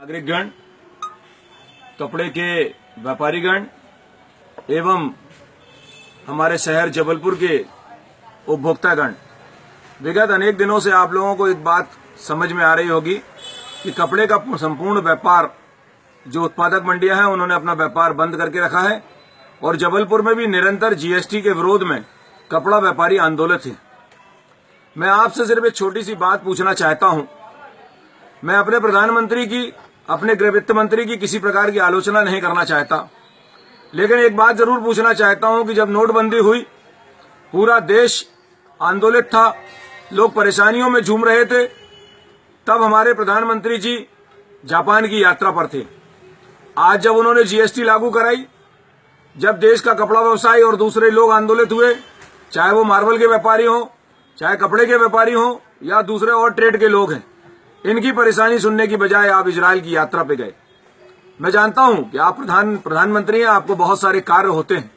नागरिकगण, कपड़े के व्यापारीगण एवं हमारे शहर जबलपुर के उपभोक्तागण, विगत अनेक दिनों से आप लोगों को एक बात समझ में आ रही होगी कि कपड़े का संपूर्ण व्यापार जो उत्पादक मंडियां हैं उन्होंने अपना व्यापार बंद करके रखा है और जबलपुर में भी निरंतर जीएसटी के विरोध में कपड़ा व्यापारी आंदोलित हैं। मैं आपसे सिर्फ एक छोटी सी बात पूछना चाहता हूं। मैं अपने प्रधानमंत्री की, अपने गृह वित्त मंत्री की किसी प्रकार की आलोचना नहीं करना चाहता, लेकिन एक बात जरूर पूछना चाहता हूं कि जब नोटबंदी हुई, पूरा देश आंदोलित था, लोग परेशानियों में झूम रहे थे, तब हमारे प्रधानमंत्री जी जापान की यात्रा पर थे। आज जब उन्होंने जीएसटी लागू कराई, जब देश का कपड़ा व्यवसाय और दूसरे लोग आंदोलित हुए, चाहे वो मार्बल के व्यापारी हों, चाहे कपड़े के व्यापारी हों या दूसरे और ट्रेड के लोग हैं, इनकी परेशानी सुनने की बजाय आप इजराइल की यात्रा पे गए। मैं जानता हूं कि आप प्रधानमंत्री हैं, आपको बहुत सारे कार्य होते हैं,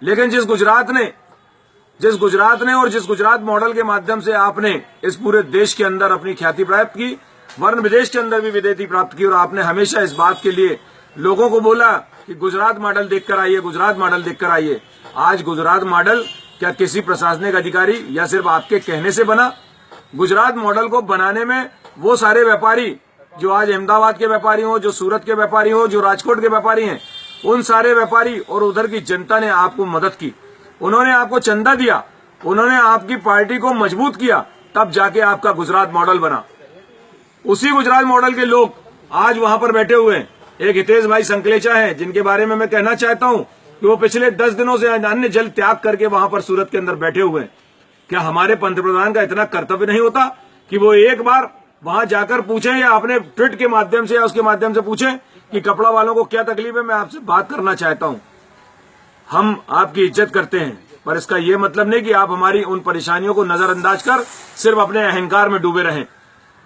लेकिन जिस गुजरात ने और जिस गुजरात मॉडल के माध्यम से आपने इस पूरे देश के अंदर अपनी ख्याति प्राप्त की, वर्ण विदेश के अंदर भी विदेशी प्राप्त की, और आपने हमेशा इस बात के लिए लोगों को बोला कि गुजरात मॉडल देखकर आइए, गुजरात मॉडल देखकर आइए। आज गुजरात मॉडल क्या किसी प्रशासनिक अधिकारी या सिर्फ आपके कहने से बना? गुजरात मॉडल को बनाने में वो सारे व्यापारी जो आज अहमदाबाद के व्यापारी हो, जो सूरत के व्यापारी हो, जो राजकोट के व्यापारी हैं, उन सारे व्यापारी और उधर की जनता ने आपको मदद की, उन्होंने आपको चंदा दिया, उन्होंने आपकी पार्टी को मजबूत किया, तब जाके आपका गुजरात मॉडल बना। उसी गुजरात मॉडल के लोग आज वहां पर बैठे हुए हैं। एक हितेश भाई संकलेचा हैं, जिनके बारे में मैं कहना चाहता हूं कि वो पिछले 10 दिनों से अन्य जल त्याग करके वहां पर सूरत के अंदर बैठे हुए हैं। क्या हमारे पंतप्रधान का इतना कर्तव्य नहीं होता कि वो एक बार वहां जाकर पूछें, या अपने ट्वीट के माध्यम से या उसके माध्यम से पूछें कि कपड़ा वालों को क्या तकलीफ है? मैं आपसे बात करना चाहता हूं। हम आपकी इज्जत करते हैं, पर इसका यह मतलब नहीं कि आप हमारी उन परेशानियों को नजरअंदाज कर सिर्फ अपने अहंकार में डूबे रहें।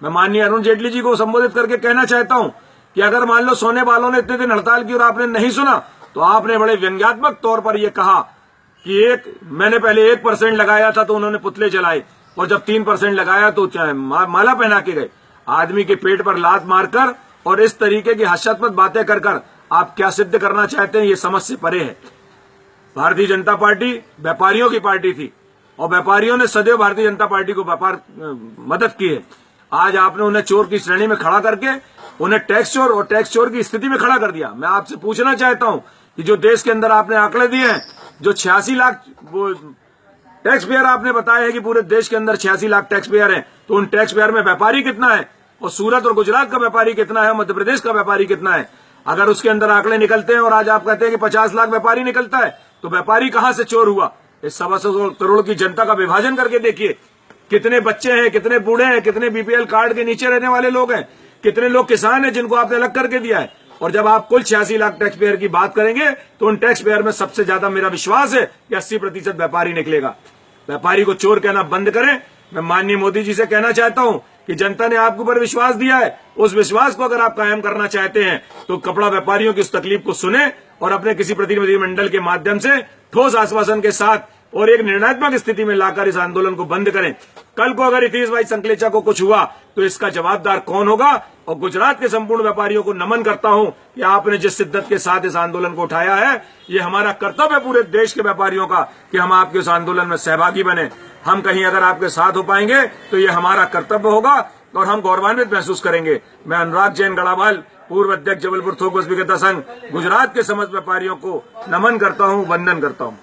मैं माननीय अरुण जेटली जी को संबोधित करके कहना चाहता हूं कि अगर मान लो सोने वालों ने इतने दिन हड़ताल की और आपने नहीं सुना, तो आपने बड़े व्यंग्यात्मक तौर पर यह कहा कि मैंने पहले 1% लगाया था तो उन्होंने पुतले जलाए, और जब 3% लगाया तो माला पहना के गए। आदमी के पेट पर लात मारकर और इस तरीके की हास्यास्पद बातें कर आप क्या सिद्ध करना चाहते हैं, ये समझ से परे है। भारतीय जनता पार्टी व्यापारियों की पार्टी थी और व्यापारियों ने सदैव भारतीय जनता पार्टी को व्यापार मदद की है। आज आपने उन्हें चोर की श्रेणी में खड़ा करके उन्हें टैक्स चोर और टैक्स चोर की स्थिति में खड़ा कर दिया। मैं आपसे पूछना चाहता हूं कि जो देश के अंदर आपने आंकड़े दिए हैं, जो 86 लाख वो टैक्स पेयर आपने बताया है कि पूरे देश के अंदर 86 लाख टैक्स पेयर हैं, तो उन टैक्स पेयर में व्यापारी कितना है, और सूरत और गुजरात का व्यापारी कितना है, मध्य प्रदेश का व्यापारी कितना है? अगर उसके अंदर आंकड़े निकलते हैं और आज आप कहते हैं कि 50 लाख व्यापारी निकलता है, तो व्यापारी कहां से चोर हुआ? इस 125 करोड़ की जनता का विभाजन करके देखिए, कितने बच्चे हैं, कितने बूढ़े हैं, कितने बीपीएल कार्ड के नीचे रहने वाले लोग हैं, कितने लोग किसान हैं जिनको आपने अलग करके दिया है। और जब आप कुल 86 लाख टैक्स पेयर की बात करेंगे, तो उन टैक्स पेयर में सबसे ज्यादा मेरा विश्वास है कि 80% व्यापारी निकलेगा। व्यापारी को चोर कहना बंद करें। मैं माननीय मोदी जी से कहना चाहता हूं कि जनता ने आपके ऊपर विश्वास दिया है, उस विश्वास को अगर आप कायम करना चाहते हैं तो कपड़ा व्यापारियों की उस तकलीफ को सुने और अपने किसी प्रतिनिधि मंडल के माध्यम से ठोस आश्वासन के साथ और एक निर्णयात्मक स्थिति में लाकर इस आंदोलन को बंद करें। कल को अगर हितेश भाई संकलेचा को कुछ हुआ तो इसका जवाबदार कौन होगा? और गुजरात के संपूर्ण व्यापारियों को नमन करता हूं कि आपने जिस शिद्दत के साथ इस आंदोलन को उठाया है, ये हमारा कर्तव्य है पूरे देश के व्यापारियों का कि हम आपके उस आंदोलन में सहभागी बने। हम कहीं अगर आपके साथ हो पाएंगे तो ये हमारा कर्तव्य होगा और हम गौरवान्वित महसूस करेंगे। मैं अनुराग जैन गढ़ावाल, पूर्व अध्यक्ष जबलपुर थोक बस विक्रेता संघ, गुजरात के समस्त व्यापारियों को नमन करता हूं, वंदन करता हूं।